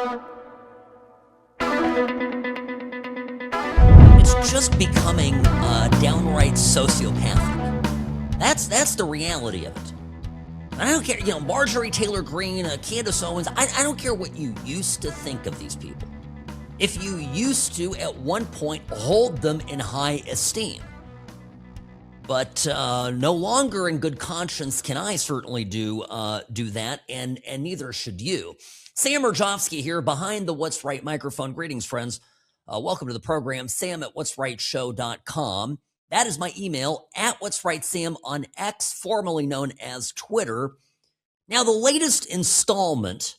It's just becoming downright sociopathic. That's the reality of it. I don't care, Marjorie Taylor Greene, Candace Owens, I don't care what you used to think of these people. If you used to, at one point, hold them in high esteem. But no longer in good conscience can I certainly do that, and neither should you. Sam Rajovsky here behind the What's Right microphone. Greetings, friends. Welcome to the program, sam at what'srightshow.com. That is my email, at What's Right Sam on X, formerly known as Twitter. Now, the latest installment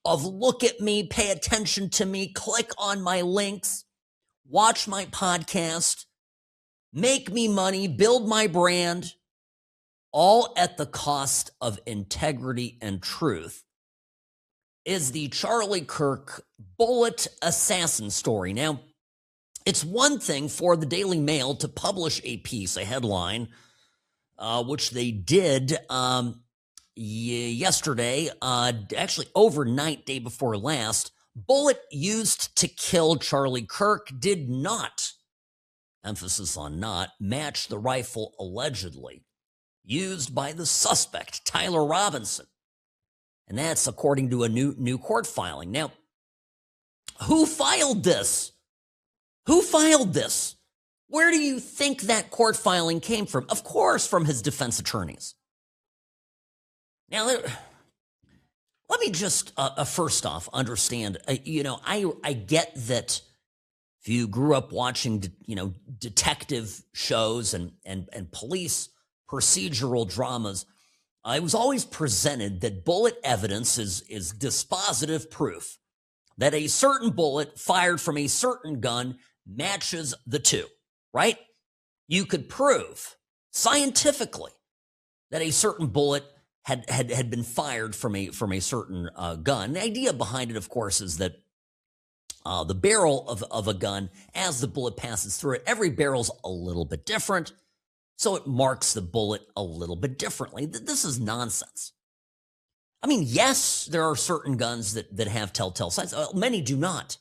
of Look at Me, Pay Attention to Me, click on my links, watch my podcast, make me money, build my brand, all at the cost of integrity and truth, is the Charlie Kirk bullet assassin story. Now, it's one thing for the Daily Mail to publish a piece, a headline, which they did yesterday, actually overnight, day before last. Bullet used to kill Charlie Kirk did not, emphasis on not, match the rifle allegedly used by the suspect, Tyler Robinson. And that's according to a new court filing. Now, who filed this? Who filed this? Where do you think that court filing came from? Of course, from his defense attorneys. Now, let me just first off understand, I get that if you grew up watching, detective shows and police procedural dramas, it was always presented that bullet evidence is dispositive proof that a certain bullet fired from a certain gun matches the two, right? You could prove scientifically that a certain bullet had been fired from a certain gun. The idea behind it, of course, is that the barrel of a gun, as the bullet passes through it, every barrel's a little bit different, so it marks the bullet a little bit differently. This is nonsense. I mean, yes, there are certain guns that have telltale signs. Many do not.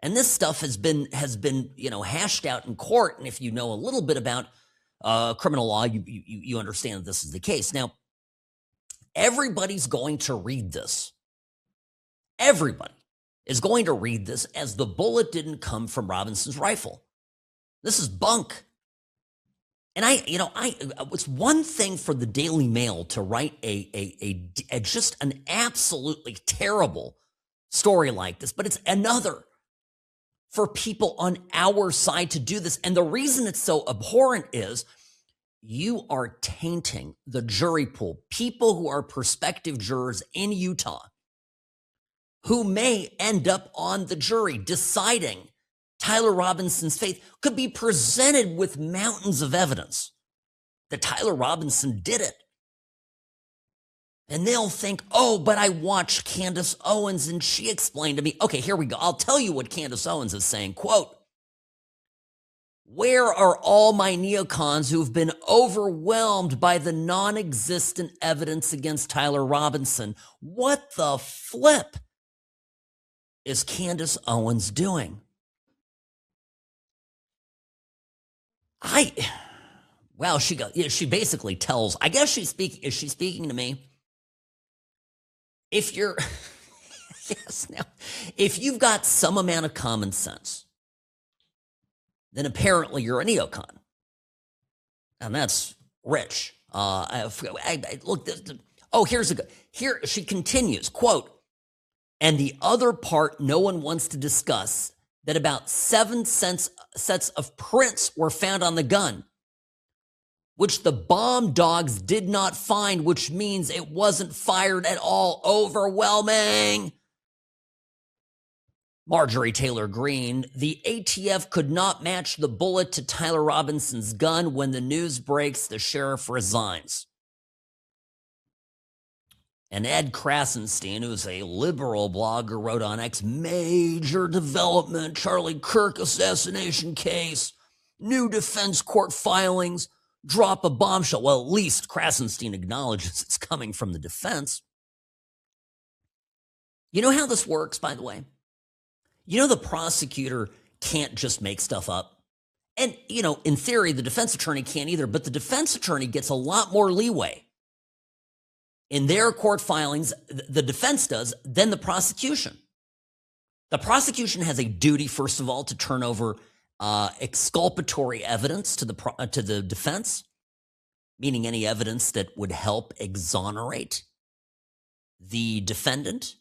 And this stuff has been hashed out in court. And if you know a little bit about criminal law, you understand that this is the case. Now, everybody's going to read this. Everybody is going to read this as the bullet didn't come from Robinson's rifle. This is bunk. And it's one thing for the Daily Mail to write a just an absolutely terrible story like this, but it's another for people on our side to do this. And the reason it's so abhorrent is you are tainting the jury pool, people who are prospective jurors in Utah who may end up on the jury deciding Tyler Robinson's fate, could be presented with mountains of evidence that Tyler Robinson did it. And they'll think, oh, but I watched Candace Owens and she explained to me. Okay, here we go. I'll tell you what Candace Owens is saying. Quote, "Where are all my neocons who've been overwhelmed by the non-existent evidence against Tyler Robinson? What the flip is Candace Owens doing?" She basically tells, I guess is she speaking to me? If you're, yes, now, if you've got some amount of common sense, then apparently you're a neocon. And that's rich. Here she continues, quote, "And the other part no one wants to discuss, that about 7 sets of prints were found on the gun, which the bomb dogs did not find, which means it wasn't fired at all. Overwhelming." Marjorie Taylor Greene, "The ATF could not match the bullet to Tyler Robinson's gun. When the news breaks, the sheriff resigns." And Ed Krasenstein, who's a liberal blogger, wrote on X, "Major development, Charlie Kirk assassination case, new defense court filings, drop a bombshell." Well, at least Krasenstein acknowledges it's coming from the defense. You know how this works, by the way? You know, the prosecutor can't just make stuff up. And, in theory, the defense attorney can't either, but the defense attorney gets a lot more leeway in their court filings, the defense does, than the prosecution. The prosecution has a duty, first of all, to turn over exculpatory evidence to the defense, meaning any evidence that would help exonerate the defendant.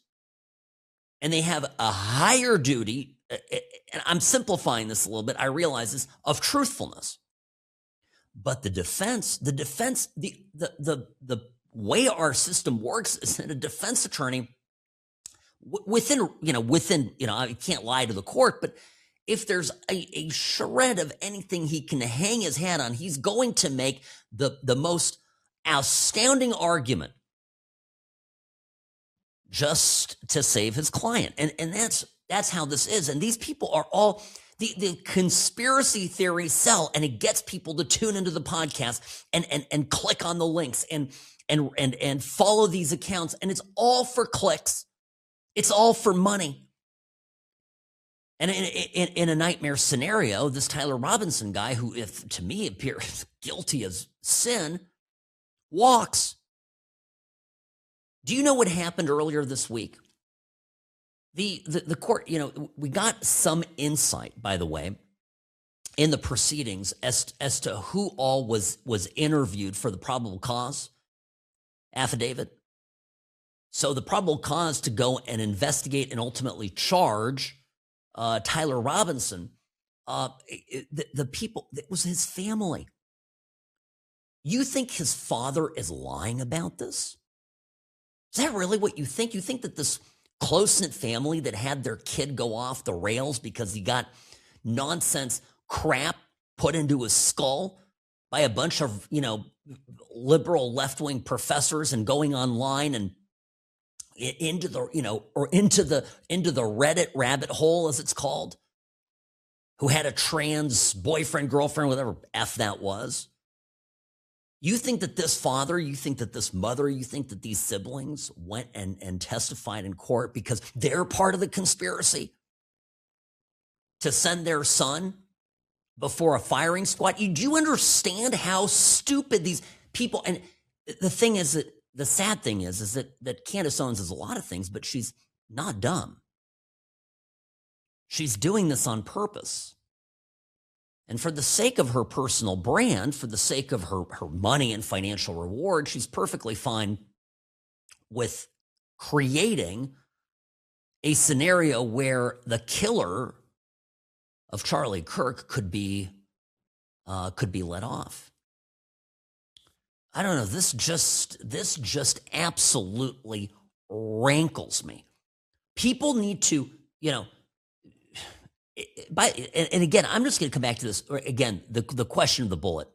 And they have a higher duty, and I'm simplifying this a little bit, I realize this, of truthfulness. But the defense, the way our system works is that a defense attorney within, I can't lie to the court, but if there's a shred of anything he can hang his hat on, he's going to make the most astounding argument just to save his client. And that's how this is. And these people are all the conspiracy theories sell, and it gets people to tune into the podcast and click on the links and follow these accounts. And it's all for clicks. It's all for money. And in a nightmare scenario, this Tyler Robinson guy, who, if to me appears guilty as sin, walks. Do you know what happened earlier this week? The court, we got some insight, by the way, in the proceedings as to who all was interviewed for the probable cause affidavit. So the probable cause to go and investigate and ultimately charge Tyler Robinson, the people, it was his family. You think his father is lying about this? Is that really what you think? You think that this close-knit family that had their kid go off the rails because he got nonsense crap put into his skull by a bunch of, liberal left-wing professors and going online and into the, into the Reddit rabbit hole, as it's called, who had a trans boyfriend, girlfriend, whatever F that was? You think that this father, you think that this mother, you think that these siblings went and testified in court because they're part of the conspiracy to send their son before a firing squad? Do you understand how stupid these people? And the thing is that the sad thing is that Candace Owens is a lot of things, but she's not dumb. She's doing this on purpose. And for the sake of her personal brand, for the sake of her money and financial reward, she's perfectly fine with creating a scenario where the killer of Charlie Kirk could be let off. I don't know. This just absolutely rankles me. People need to, and again, I'm just going to come back to this again. The question of the bullet.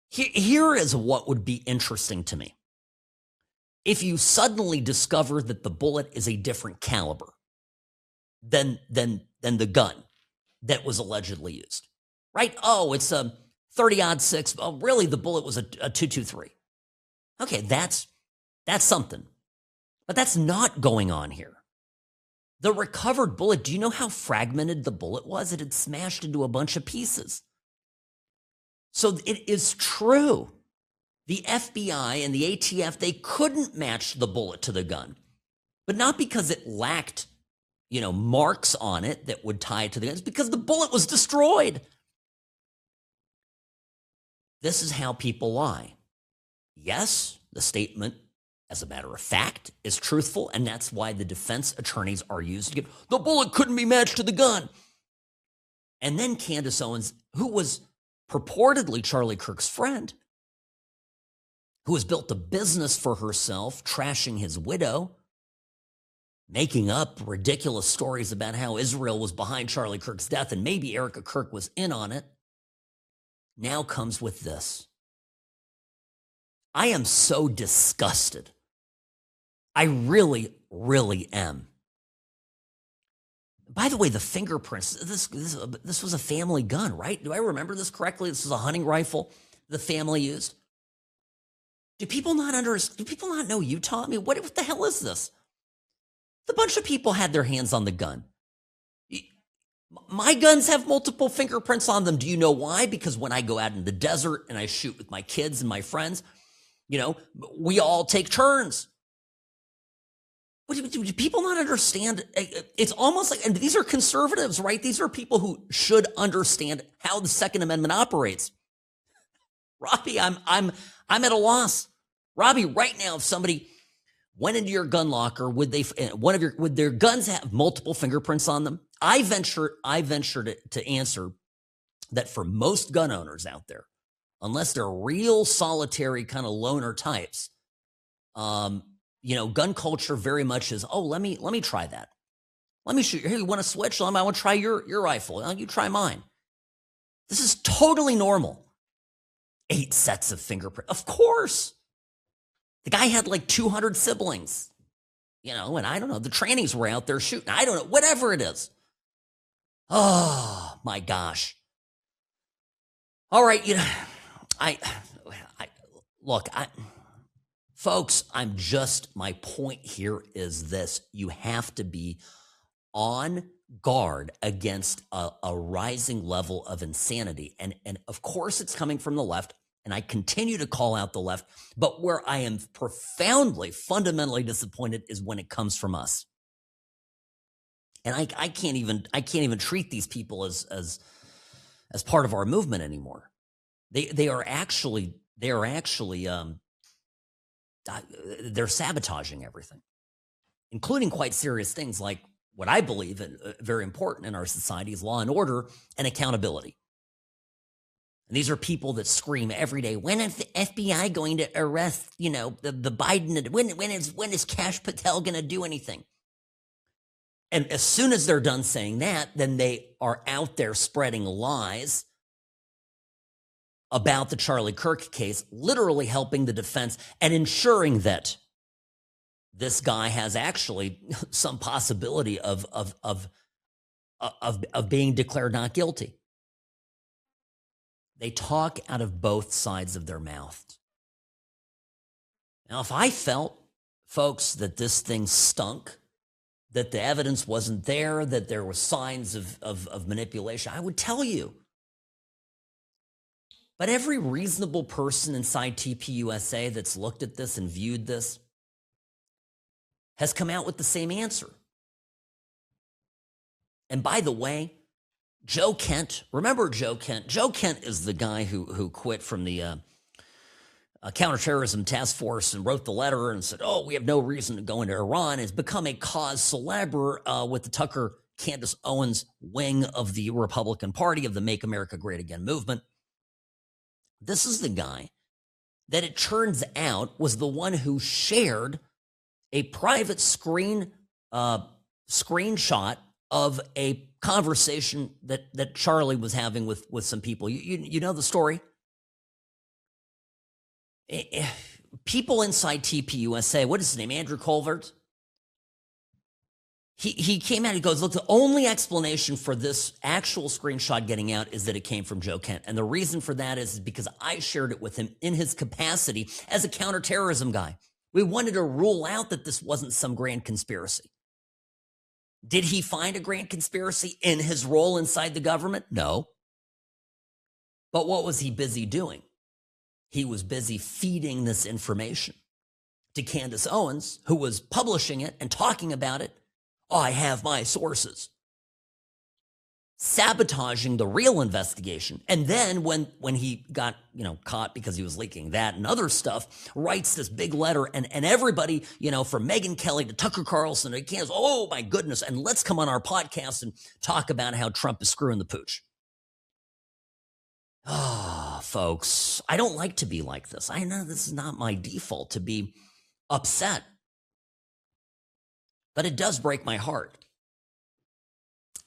Here is what would be interesting to me. If you suddenly discover that the bullet is a different caliber than the gun that was allegedly used, right? Oh, it's a 30-06. Oh, really? The bullet was a .223. Okay, that's something, but that's not going on here. The recovered bullet, do you know how fragmented the bullet was? It had smashed into a bunch of pieces. So it is true. The FBI and the ATF, they couldn't match the bullet to the gun, but not because it lacked, marks on it that would tie it to the gun. It's because the bullet was destroyed. This is how people lie. Yes, the statement, as a matter of fact, is truthful, and that's why the defense attorneys are used to give, the bullet couldn't be matched to the gun. And then Candace Owens, who was purportedly Charlie Kirk's friend, who has built a business for herself, trashing his widow, making up ridiculous stories about how Israel was behind Charlie Kirk's death and maybe Erica Kirk was in on it, now comes with this. I am so disgusted. I really, really am. By the way, the fingerprints, this was a family gun, right? Do I remember this correctly? This was a hunting rifle the family used. Do people not know Utah? I mean, what the hell is this? The bunch of people had their hands on the gun. My guns have multiple fingerprints on them. Do you know why? Because when I go out in the desert and I shoot with my kids and my friends, we all take turns. Do people not understand? It's almost like, and these are conservatives, right? These are people who should understand how the Second Amendment operates. Robbie, I'm at a loss. Robbie, right now, if somebody went into your gun locker, would their guns have multiple fingerprints on them? I venture to answer that for most gun owners out there, unless they're real solitary kind of loner types, gun culture very much is, oh, let me try that. Let me shoot. Hey, you want to switch? I want to try your rifle. You try mine. This is totally normal. 8 sets of fingerprints. Of course. The guy had like 200 siblings, and I don't know. The trannies were out there shooting. I don't know. Whatever it is. Oh, my gosh. All right. Folks, my point here is this. You have to be on guard against a rising level of insanity. And of course, it's coming from the left. And I continue to call out the left. But where I am profoundly, fundamentally disappointed is when it comes from us. And I can't even treat these people as part of our movement anymore. They're sabotaging everything, including quite serious things like what I believe very important in our society is law and order and accountability. And these are people that scream every day, when is the FBI going to arrest, the Biden? When is Kash Patel going to do anything? And as soon as they're done saying that, then they are out there spreading lies about the Charlie Kirk case, literally helping the defense and ensuring that this guy has actually some possibility of being declared not guilty. They talk out of both sides of their mouth. Now, if I felt, folks, that this thing stunk, that the evidence wasn't there, that there were signs of manipulation, I would tell you. But every reasonable person inside TPUSA that's looked at this and viewed this has come out with the same answer. And by the way, Joe Kent, remember Joe Kent? Joe Kent is the guy who quit from the counterterrorism task force and wrote the letter and said, oh, we have no reason to go into Iran, has become a cause célèbre with the Tucker Candace Owens wing of the Republican Party of the Make America Great Again movement. This is the guy that it turns out was the one who shared a private screenshot of a conversation that Charlie was having with some people. You know the story? People inside TPUSA, what is his name? Andrew Colvert? He came out, he goes, look, the only explanation for this actual screenshot getting out is that it came from Joe Kent. And the reason for that is because I shared it with him in his capacity as a counterterrorism guy. We wanted to rule out that this wasn't some grand conspiracy. Did he find a grand conspiracy in his role inside the government? No. But what was he busy doing? He was busy feeding this information to Candace Owens, who was publishing it and talking about it. Oh, I have my sources. Sabotaging the real investigation. And then when he got, caught because he was leaking that and other stuff, writes this big letter and everybody, from Megyn Kelly to Tucker Carlson to Candace, oh my goodness, and let's come on our podcast and talk about how Trump is screwing the pooch. Ah, folks, I don't like to be like this. I know this is not my default to be upset. But it does break my heart.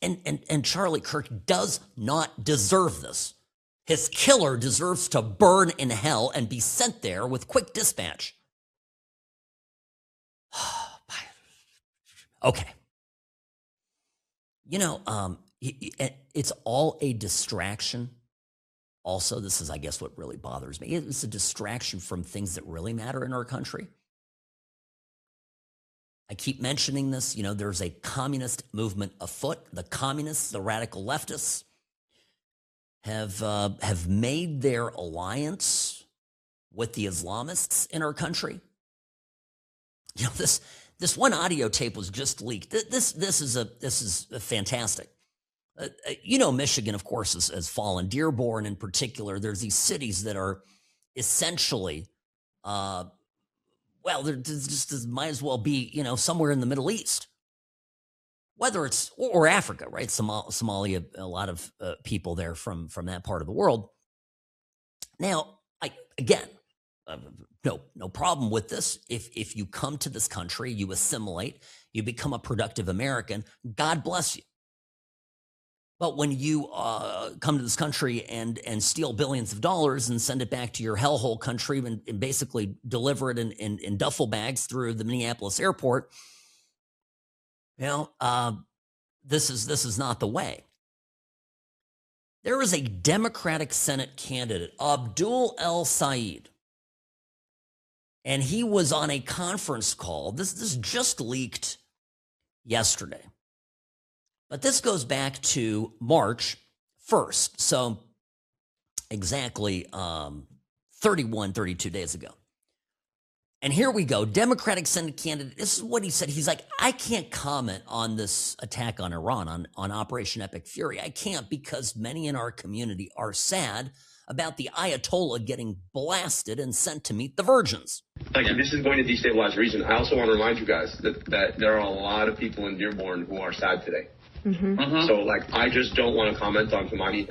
And Charlie Kirk does not deserve this. His killer deserves to burn in hell and be sent there with quick dispatch. Okay. It's all a distraction. Also, this is, I guess, what really bothers me. It's a distraction from things that really matter in our country. I keep mentioning this. There's a communist movement afoot. The communists, the radical leftists, have made their alliance with the Islamists in our country. This one audio tape was just leaked. This is fantastic. Michigan, of course, has fallen. Dearborn, in particular, there's these cities that are essentially, there just might as well be, somewhere in the Middle East, whether it's or Africa, right? Somalia, a lot of people there from that part of the world. Now, no problem with this. If you come to this country, you assimilate, you become a productive American, God bless you. But when you come to this country and steal billions of dollars and send it back to your hellhole country and basically deliver it in duffel bags through the Minneapolis airport, this is not the way. There is a Democratic Senate candidate, Abdul El Said, and he was on a conference call. This just leaked yesterday. But this goes back to March 1st, so exactly 32 days ago. And here we go, Democratic Senate candidate, this is what he said. He's like, I can't comment on this attack on Iran, on Operation Epic Fury. I can't because many in our community are sad about the Ayatollah getting blasted and sent to meet the virgins. This is going to destabilize the region. I also want to remind you guys that there are a lot of people in Dearborn who are sad today. Mm-hmm. Mm-hmm. So, I just don't want to comment on Khamenei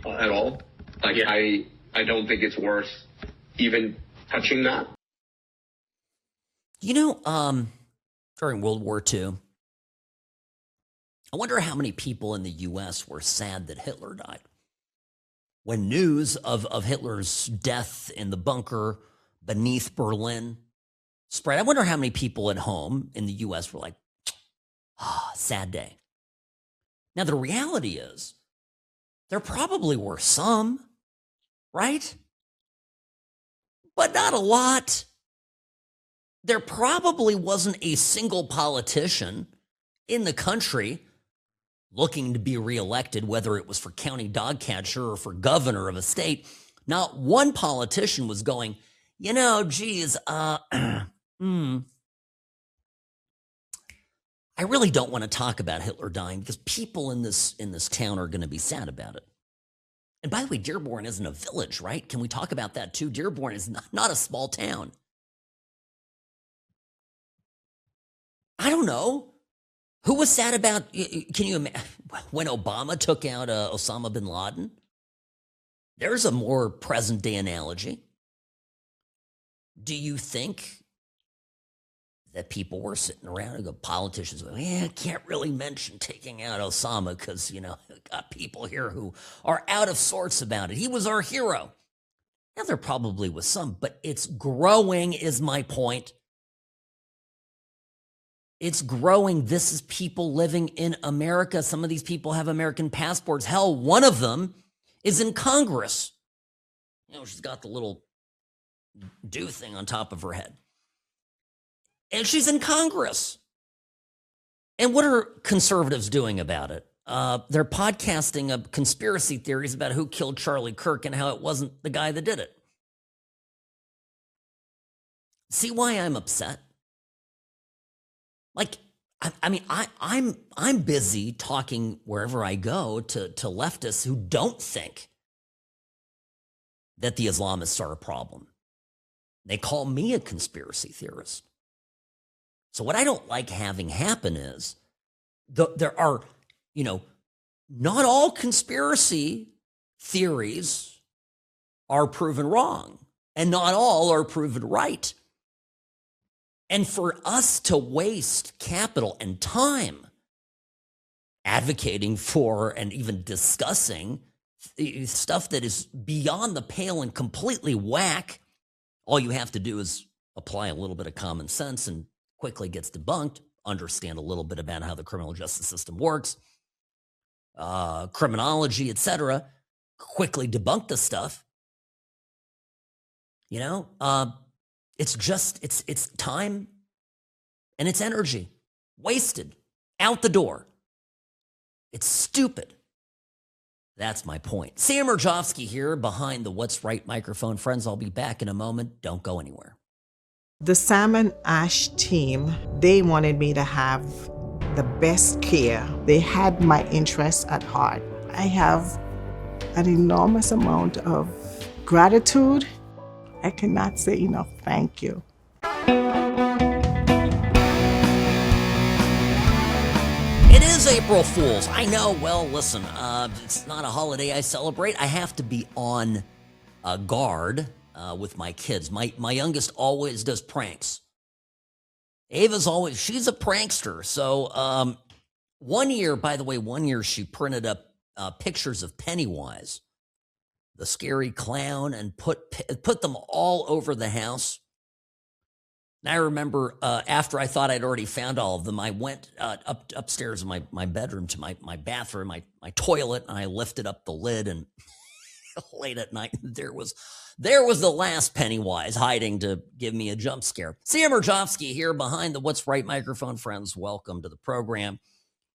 at all. I don't think it's worth even touching that. During World War II, I wonder how many people in the U.S. were sad that Hitler died. When news of Hitler's death in the bunker beneath Berlin spread, I wonder how many people at home in the U.S. were like, sad day. Now, the reality is, there probably were some, right? But not a lot. There probably wasn't a single politician in the country looking to be reelected, whether it was for county dog catcher or for governor of a state. Not one politician was going, I really don't want to talk about Hitler dying because people in this town are going to be sad about it. And by the way, Dearborn isn't a village, right? Can we talk about that too? Dearborn is not a small town. I don't know. Who was sad about, can you imagine, when Obama took out Osama bin Laden? There's a more present day analogy. Do you think that people were sitting around and politicians going, I can't really mention taking out Osama because, got people here who are out of sorts about it. He was our hero. Now, there probably was some, but it's growing is my point. It's growing. This is people living in America. Some of these people have American passports. Hell, one of them is in Congress. She's got the little do thing on top of her head. And she's in Congress. And what are conservatives doing about it? They're podcasting conspiracy theories about who killed Charlie Kirk and how it wasn't the guy that did it. See why I'm upset? I'm busy talking wherever I go to leftists who don't think that the Islamists are a problem. They call me a conspiracy theorist. So what I don't like having happen is there are, not all conspiracy theories are proven wrong and not all are proven right. And for us to waste capital and time advocating for and even discussing stuff that is beyond the pale and completely whack, all you have to do is apply a little bit of common sense and quickly gets debunked, understand a little bit about how the criminal justice system works, criminology, etc., quickly debunk the stuff. It's time And it's energy wasted out the door. It's stupid. That's my point. Sam Rajovsky here behind the What's Right microphone. Friends, I'll be back in a moment. Don't go anywhere. The Sam and Ash team, they wanted me to have the best care. They had my interests at heart. I have an enormous amount of gratitude. I cannot say enough thank you. It is April Fool's. I know. Well, listen, it's not a holiday I celebrate. I have to be on guard with my kids. My youngest always does pranks. Ava's she's a prankster. So one year she printed up pictures of Pennywise, the scary clown, and put them all over the house. And I remember after I thought I'd already found all of them, I went upstairs in my bedroom to my bathroom, my toilet, and I lifted up the lid, and late at night, there was the last Pennywise hiding to give me a jump scare. Sam Rajovsky here behind the What's Right microphone. Friends, welcome to the program.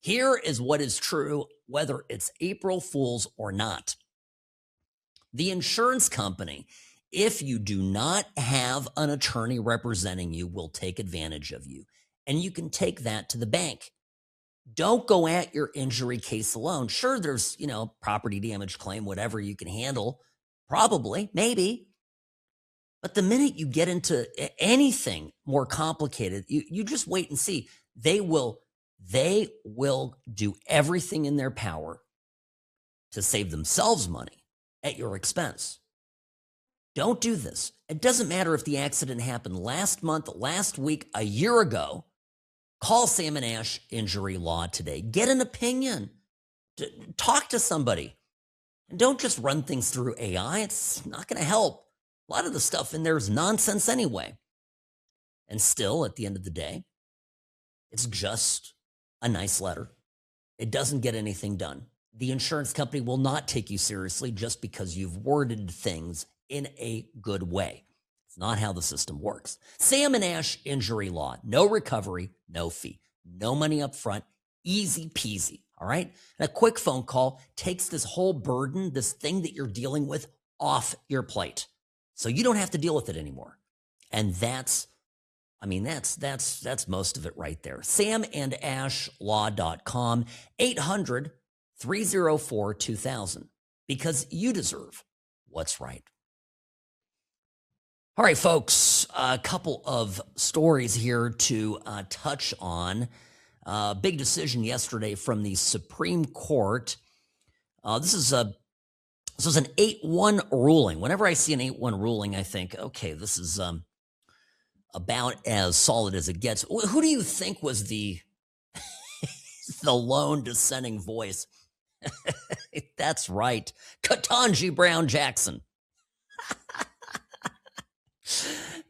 Here is what is true, whether it's April Fool's or not. The insurance company, if you do not have an attorney representing you, will take advantage of you. And you can take that to the bank. Don't go at your injury case alone. Sure, there's, property damage claim, whatever you can handle. Probably, maybe. But the minute you get into anything more complicated, you just wait and see. They will do everything in their power to save themselves money at your expense. Don't do this. It doesn't matter if the accident happened last month, last week, a year ago. Call Sam and Ash Injury Law today. Get an opinion. Talk to somebody. And don't just run things through AI. It's not going to help. A lot of the stuff in there is nonsense anyway. And still, at the end of the day, it's just a nice letter. It doesn't get anything done. The insurance company will not take you seriously just because you've worded things in a good way. It's not how the system works. Sam and Ash Injury Law. No recovery, no fee. No money up front. Easy peasy. All right? And a quick phone call takes this whole burden, this thing that you're dealing with, off your plate. So you don't have to deal with it anymore. And that's most of it right there. samandashlaw.com, 800-304-2000. Because you deserve what's right. All right, folks, a couple of stories here to touch on. Big decision yesterday from the Supreme Court. This is an 8-1 ruling. Whenever I see an 8-1 ruling, I think, okay, this is about as solid as it gets. Who do you think was the lone dissenting voice? That's right, Ketanji Brown Jackson.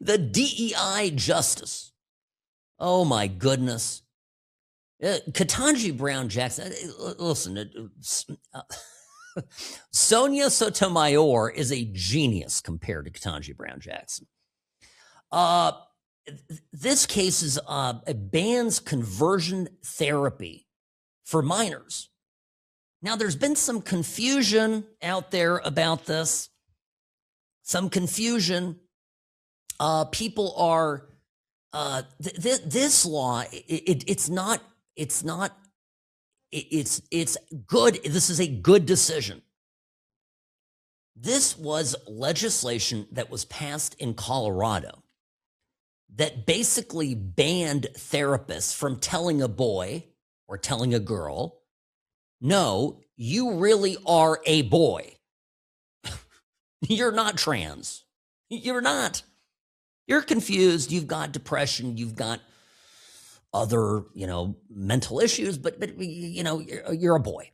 The DEI justice. Oh, my goodness. Ketanji Brown Jackson, listen, Sonia Sotomayor is a genius compared to Ketanji Brown Jackson. This case is bans conversion therapy for minors. Now, there's been some confusion out there about this. Some confusion. People are this law. It's good. This is a good decision. This was legislation that was passed in Colorado that basically banned therapists from telling a boy or telling a girl, no, you really are a boy. You're not trans. You're not. You're confused. You've got depression. You've got other, mental issues, but you're a boy.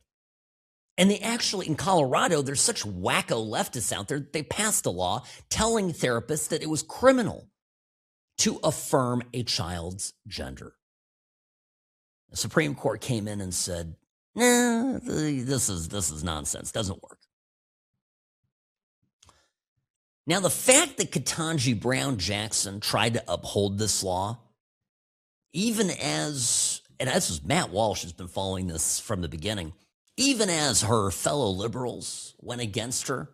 And they actually, in Colorado, there's such wacko leftists out there, they passed a law telling therapists that it was criminal to affirm a child's gender. The Supreme Court came in and said, nah, this is nonsense. Doesn't work. Now, the fact that Ketanji Brown Jackson tried to uphold this law even as, and this was Matt Walsh has been following this from the beginning, even as her fellow liberals went against her,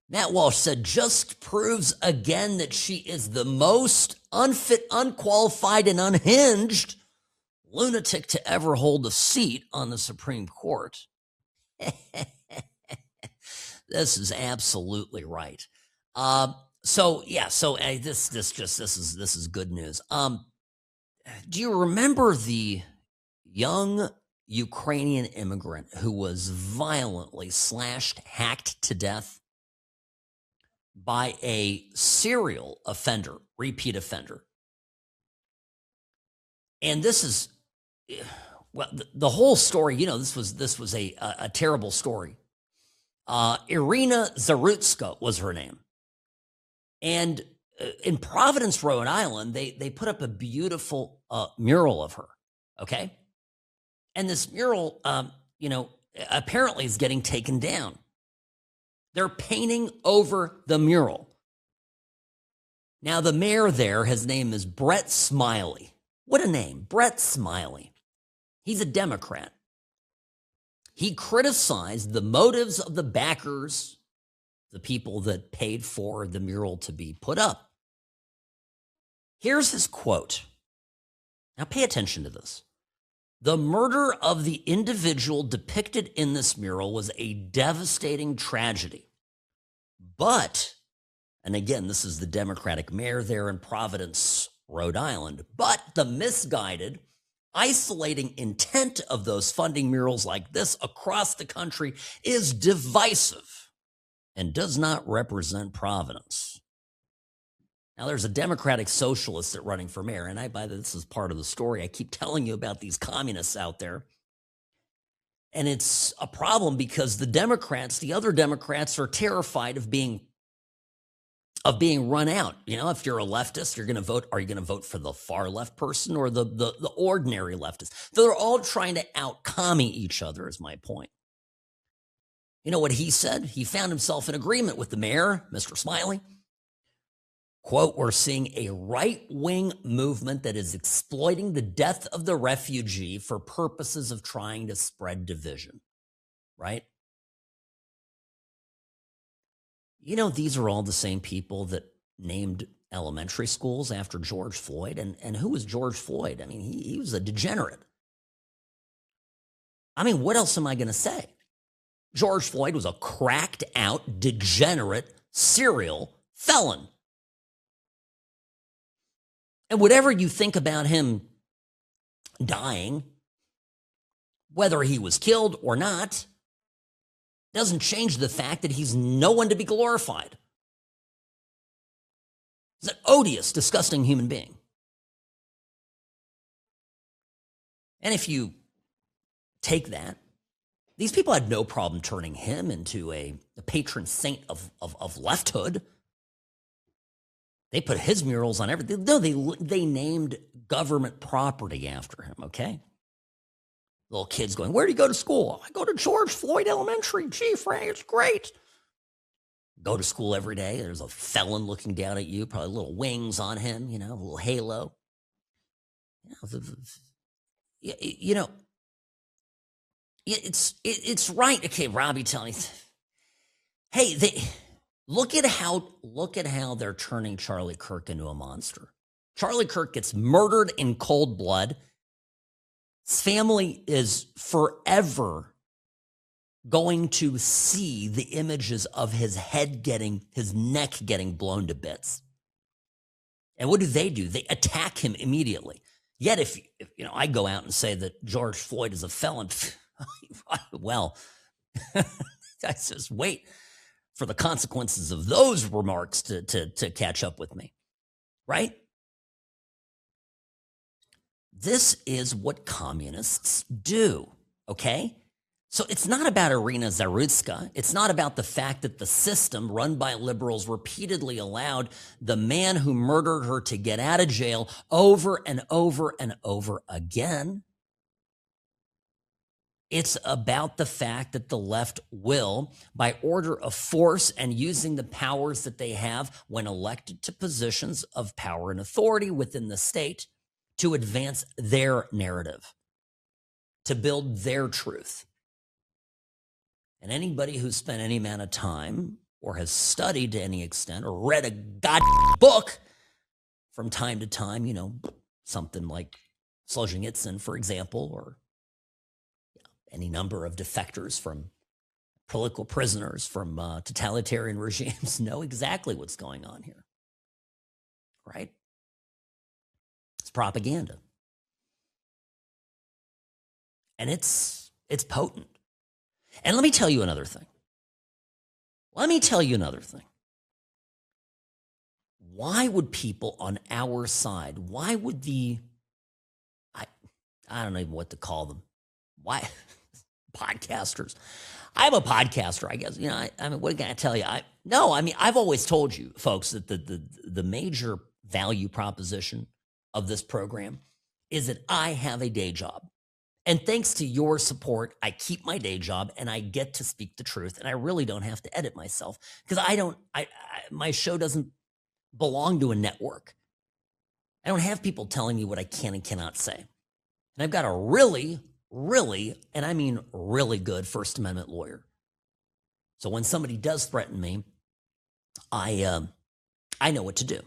Matt Walsh said, just proves again that she is the most unfit, unqualified, and unhinged lunatic to ever hold a seat on the Supreme Court. This is absolutely right. This is good news. Do you remember the young Ukrainian immigrant who was violently slashed, hacked to death by a serial offender, repeat offender? And this is, well, the whole story, this was a terrible story. Irina Zarutska was her name. And in Providence, Rhode Island, they put up a beautiful mural of her, okay? And this mural, apparently is getting taken down. They're painting over the mural. Now, the mayor there, his name is Brett Smiley. What a name, Brett Smiley. He's a Democrat. He criticized the motives of the backers, the people that paid for the mural to be put up. Here's his quote. Now pay attention to this. The murder of the individual depicted in this mural was a devastating tragedy. But, and again, this is the Democratic mayor there in Providence, Rhode Island, but the misguided, isolating intent of those funding murals like this across the country is divisive and does not represent Providence. Now, there's a Democratic socialist that's running for mayor, and this is part of the story. I keep telling you about these communists out there. And it's a problem because the other Democrats are terrified of being run out. If you're a leftist, you're going to vote. Are you going to vote for the far left person or the ordinary leftist? They're all trying to out-commie each other, is my point. You know what he said? He found himself in agreement with the mayor, Mr. Smiley. Quote, we're seeing a right-wing movement that is exploiting the death of the refugee for purposes of trying to spread division, right? These are all the same people that named elementary schools after George Floyd. And who was George Floyd? I mean, he was a degenerate. I mean, what else am I going to say? George Floyd was a cracked out, degenerate, serial felon. And whatever you think about him dying, whether he was killed or not, doesn't change the fact that he's no one to be glorified. He's an odious, disgusting human being. And if you take that, these people had no problem turning him into a patron saint of lefthood. They put his murals on everything. No, they named government property after him, okay? Little kids going, where do you go to school? I go to George Floyd Elementary. Gee, Frank, it's great. Go to school every day. There's a felon looking down at you, probably little wings on him, a little halo. It's right. Okay, Robbie, tell me. Hey, look at how they're turning Charlie Kirk into a monster. Charlie Kirk gets murdered in cold blood. His family is forever going to see the images of his neck getting blown to bits. And what do? They attack him immediately. Yet if I go out and say that George Floyd is a felon, well, I just wait for the consequences of those remarks to catch up with me, right? This is what communists do, okay? So it's not about Irina Zarutska. It's not about the fact that the system run by liberals repeatedly allowed the man who murdered her to get out of jail over and over and over again. It's about the fact that the left will, by order of force and using the powers that they have when elected to positions of power and authority within the state, to advance their narrative, to build their truth. And anybody who's spent any amount of time or has studied to any extent or read a goddamn book from time to time, something like Solzhenitsyn, for example, or any number of defectors from political prisoners from totalitarian regimes know exactly what's going on here, right? It's propaganda. And it's potent. And let me tell you another thing. Why would people on our side, why would I don't know even what to call them. Why? Podcasters. I'm a podcaster, I guess. I mean, what can I tell you? I've always told you, folks, that the major value proposition of this program is that I have a day job. And thanks to your support, I keep my day job and I get to speak the truth. And I really don't have to edit myself because my show doesn't belong to a network. I don't have people telling me what I can and cannot say. And I've got a really, and I mean really good First Amendment lawyer. So when somebody does threaten me, I know what to do.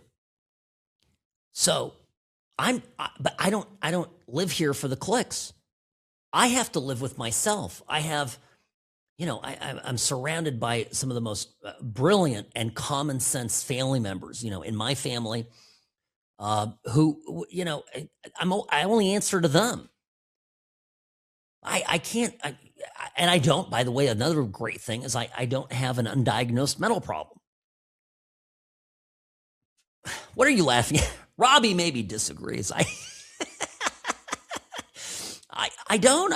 So but I don't live here for the clicks. I have to live with myself. I have, I'm surrounded by some of the most brilliant and common sense family members, in my family, who, I only answer to them. I can't, and I don't, by the way, another great thing is I don't have an undiagnosed mental problem. What are you laughing at? Robbie maybe disagrees. I don't.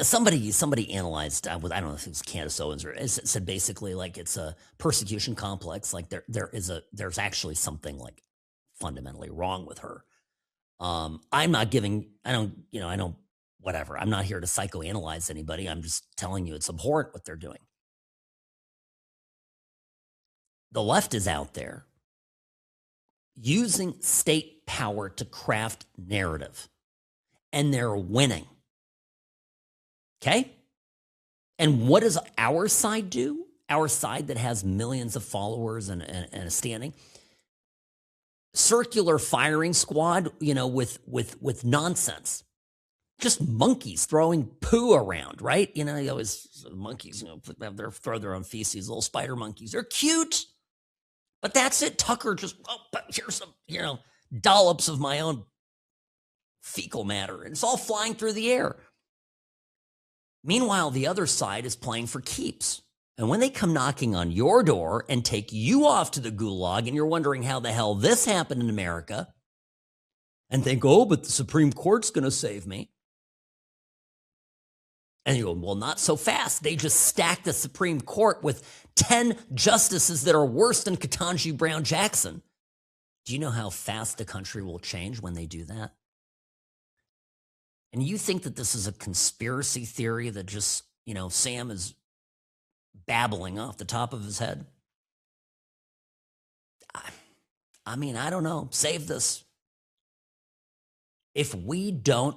Somebody analyzed. I don't know if it was Candace Owens or it said basically like it's a persecution complex. Like there's actually something like fundamentally wrong with her. I'm not giving. I don't. Whatever. I'm not here to psychoanalyze anybody. I'm just telling you it's abhorrent what they're doing. The left is out there using state power to craft narrative, and they're winning. Okay? And what does our side do? Our side that has millions of followers and a standing? Circular firing squad, with nonsense. Just monkeys throwing poo around, right? Monkeys, throw their own feces, little spider monkeys. They're cute. But that's it. Tucker just, here's some, dollops of my own fecal matter. And it's all flying through the air. Meanwhile, the other side is playing for keeps. And when they come knocking on your door and take you off to the gulag and you're wondering how the hell this happened in America and think, but the Supreme Court's going to save me. And you go, well, not so fast. They just stacked the Supreme Court with 10 justices that are worse than Ketanji Brown Jackson. Do you know how fast the country will change when they do that? And you think that this is a conspiracy theory that just, Sam is babbling off the top of his head? I don't know. Save this. If we don't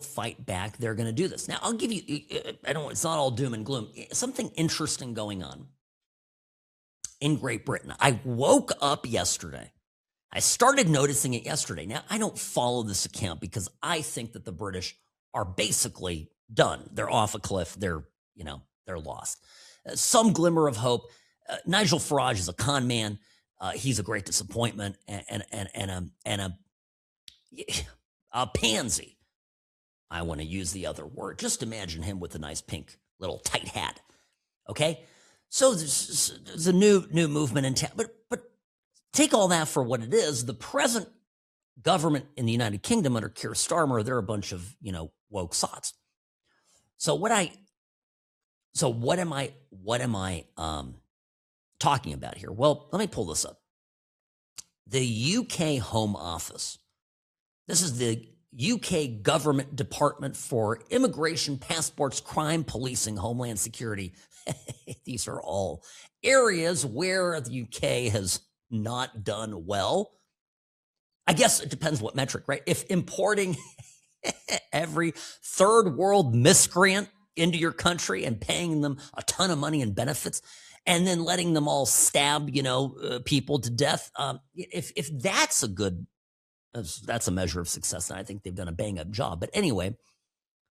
fight back, they're going to do this. Now, I'll give you, it's not all doom and gloom. Something interesting going on in Great Britain. I woke up yesterday. I started noticing it yesterday. Now, I don't follow this account because I think that the British are basically done. They're off a cliff. They're lost. Some glimmer of hope. Nigel Farage is a con man. He's a great disappointment and a pansy. I want to use the other word. Just imagine him with a nice pink little tight hat. Okay? So there's a new movement in town. But take all that for what it is. The present government in the United Kingdom under Keir Starmer, they're a bunch of, woke sots. So what am I talking about here? Well, let me pull this up. The UK Home Office. This is the UK Government Department for Immigration, Passports, Crime, Policing, Homeland Security. These are all areas where the UK has not done well. I guess it depends what metric, right? If importing every third world miscreant into your country and paying them a ton of money in benefits and then letting them all stab, people to death. If that's that's a measure of success, and I think they've done a bang up job. But anyway,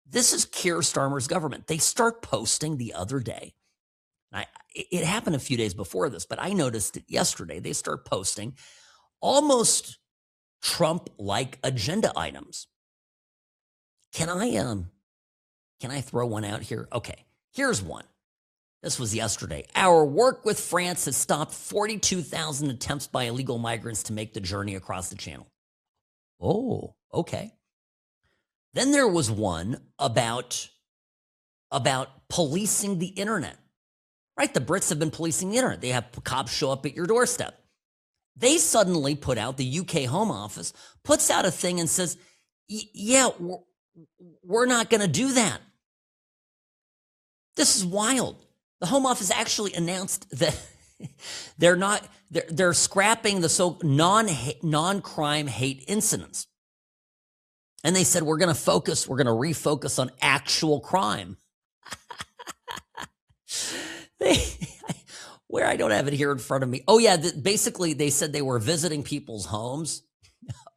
this is Keir Starmer's government. They start posting the other day. It happened a few days before this, but I noticed it yesterday. They start posting almost Trump-like agenda items. Can I throw one out here? Okay, here's one. This was yesterday. Our work with France has stopped 42,000 attempts by illegal migrants to make the journey across the channel. Oh, okay. Then there was one about policing the internet. Right? The Brits have been policing the internet. They have cops show up at your doorstep. They suddenly put out, the UK Home Office puts out a thing and says, yeah, we're not going to do that. This is wild. The Home Office actually announced that they're scrapping the non-crime hate incidents. And they said, we're going to refocus on actual crime. Where I don't have it here in front of me. Oh yeah, basically they said they were visiting people's homes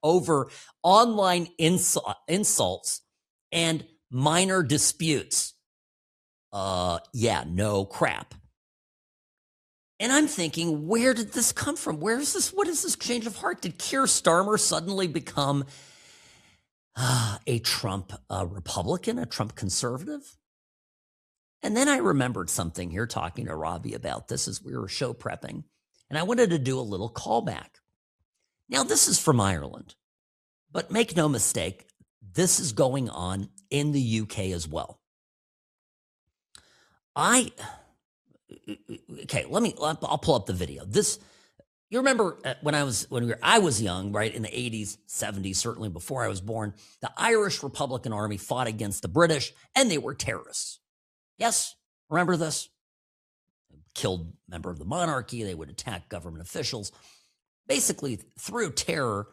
over online insults and minor disputes. Yeah, no crap. And I'm thinking, where did this come from? Where is this? What is this change of heart? Did Keir Starmer suddenly become a Trump Republican, a Trump conservative? And then I remembered something here talking to Robbie about this as we were show prepping, and I wanted to do a little callback. Now, this is from Ireland, but make no mistake, this is going on in the UK as well. I'll pull up the video. You remember when I was young, right, in the 80s, 70s, certainly before I was born, the Irish Republican Army fought against the British, and they were terrorists. Yes, remember this? Killed a member of the monarchy. They would attack government officials. Basically, through terror,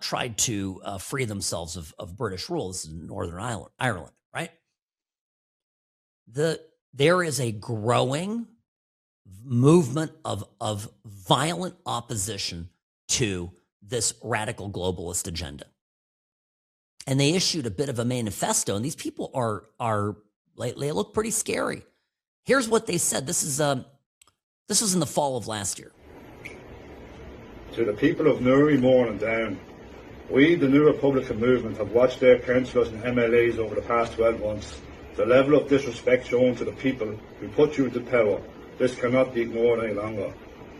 tried to free themselves of British rule. This is Northern Ireland, right? There is a growing movement of violent opposition to this radical globalist agenda. And they issued a bit of a manifesto, and these people they look pretty scary. Here's what they said. This was in the fall of last year. To the people of Newry, Mourne and Down, we, the New Republican Movement, have watched their councillors and MLAs over the past 12 months. The level of disrespect shown to the people who put you into power, this cannot be ignored any longer.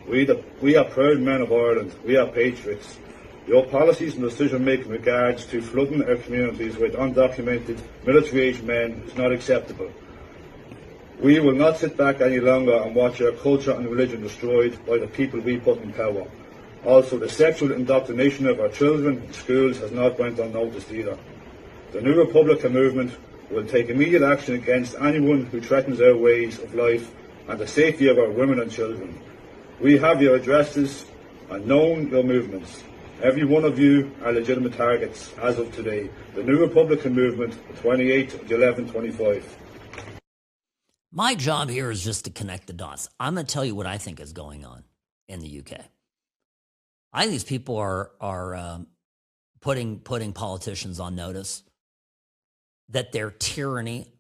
We are proud men of Ireland. We are patriots. Your policies and decision-making in regards to flooding our communities with undocumented military-aged men is not acceptable. We will not sit back any longer and watch our culture and religion destroyed by the people we put in power. Also, the sexual indoctrination of our children in schools has not went unnoticed either. The New Republican Movement will take immediate action against anyone who threatens our ways of life and the safety of our women and children. We have your addresses and known your movements. Every one of you are legitimate targets as of today. The New Republican Movement, 28th of 11/25. My job here is just to connect the dots. I'm going to tell you what I think is going on in the UK. I think these people are putting politicians on notice that their tyranny,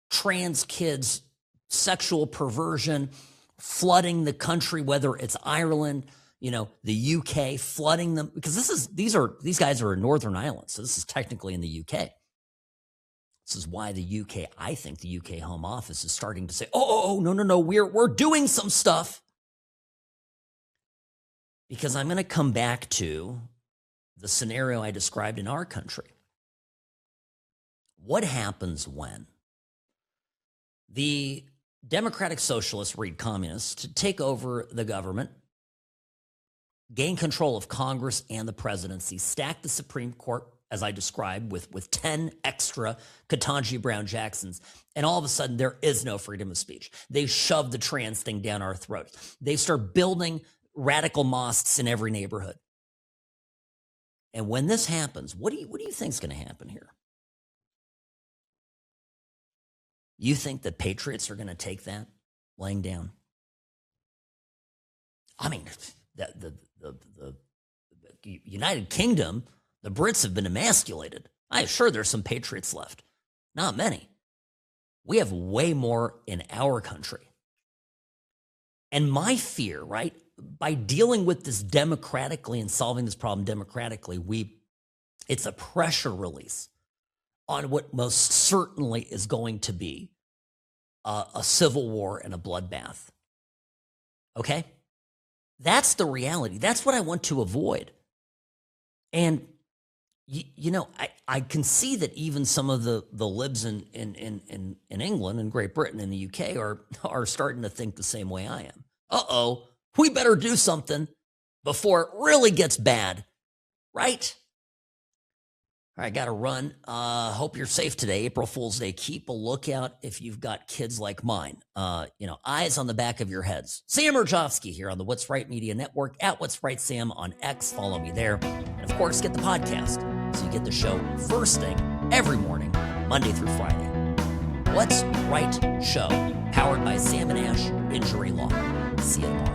trans kids, sexual perversion, flooding the country, whether it's Ireland, the UK, flooding them, because these guys are in Northern Ireland, so this is technically in the UK. This is why I think the UK Home Office is starting to say, no, we're doing some stuff. Because I'm going to come back to the scenario I described in our country. What happens when the Democratic Socialists, read communists, take over the government, gain control of Congress and the presidency, stack the Supreme Court, as I described, with 10 extra Ketanji Brown Jacksons, and all of a sudden there is no freedom of speech. They shove the trans thing down our throats. They start building radical mosques in every neighborhood. And when this happens, what do you think is going to happen here? You think that patriots are going to take that laying down? I mean, the United Kingdom, the Brits have been emasculated. I'm sure there's some patriots left. Not many. We have way more in our country. And my fear, right, by dealing with this democratically and solving this problem democratically, it's a pressure release on what most certainly is going to be a civil war and a bloodbath. Okay? That's the reality. That's what I want to avoid. And, I can see that even some of the libs in England and Great Britain and the UK are starting to think the same way I am. Uh-oh, we better do something before it really gets bad, right? All right, got to run. Hope you're safe today. April Fool's Day. Keep a lookout if you've got kids like mine. Eyes on the back of your heads. Sam Urjovsky here on the What's Right Media Network, at What's Right Sam on X. Follow me there. And of course, get the podcast so you get the show first thing every morning, Monday through Friday. What's Right Show, powered by Sam & Ash Injury Law. See you tomorrow.